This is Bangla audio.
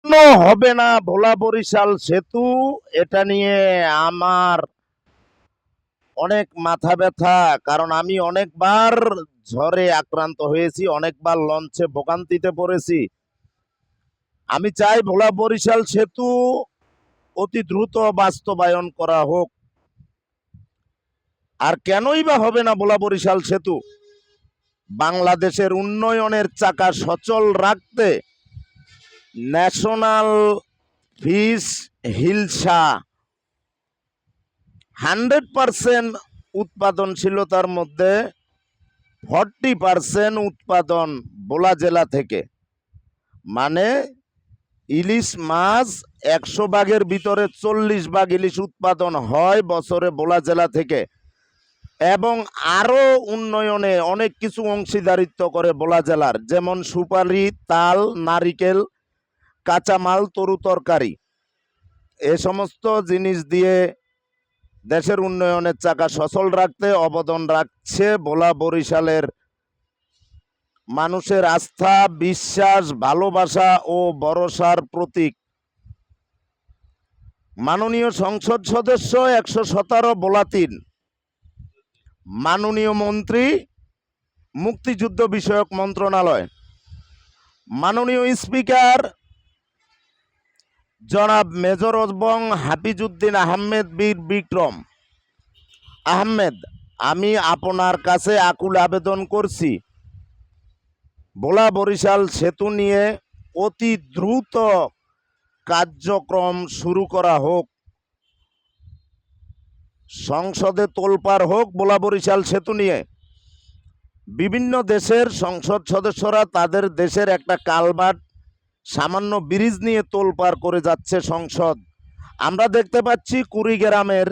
হবে না ভোলা বরিশাল সেতু, এটা নিয়ে আমার অনেক মাথা ব্যথা। কারণ আমি অনেকবার ঝড়ে আক্রান্ত হয়েছি, অনেকবার লঞ্চে ভোগান্তিতে পড়েছি। আমি চাই ভোলা বরিশাল সেতু অতি দ্রুত বাস্তবায়ন করা হোক। আর কেনই বা হবে না ভোলা বরিশাল সেতু? বাংলাদেশের উন্নয়নের চাকা সচল রাখতে ন্যাশনাল ফিশ হিলসা 100% উৎপাদনশীলতার মধ্যে 40% উৎপাদন ভোলা জেলা থেকে। মানে ইলিশ মাছ 100 ভাগের ভিতরে 40 ভাগ ইলিশ উৎপাদন হয় বছরে ভোলা জেলা থেকে। এবং আরো উন্নয়নে অনেক কিছু অংশীদারিত্ব করে ভোলা জেলার, যেমন সুপারি, তাল, নারিকেল, কাঁচামাল, তরু তরকারি, এ সমস্ত জিনিস দিয়ে দেশের উন্নয়নের চাকা সচল রাখতে অবদান রাখছে ভোলা বরিশালের মানুষের আস্থা, বিশ্বাস, ভালোবাসা ও ভরসার প্রতীক। মাননীয় সংসদ সদস্য 117 ভোলা 3, মাননীয় মন্ত্রী মুক্তিযুদ্ধ বিষয়ক মন্ত্রণালয়, মাননীয় স্পিকার জনাব মেজর এবং হাফিজউদ্দিন আহমেদ বীর বিক্রম আহমেদ, আমি আপনার কাছে আকুল আবেদন করছি, ভোলা বরিশাল সেতু নিয়ে অতি দ্রুত কার্যক্রম শুরু করা হোক। সংসদে তোলপাড় হোক ভোলা বরিশাল সেতু নিয়ে। বিভিন্ন দেশের সংসদ সদস্যরা তাদের দেশের একটা কালভার্ট, সামান্য ব্রিজ নিয়ে তোলপাড় করে যাচ্ছে সংসদ। আমরা দেখতে পাচ্ছি কুড়িগ্রামের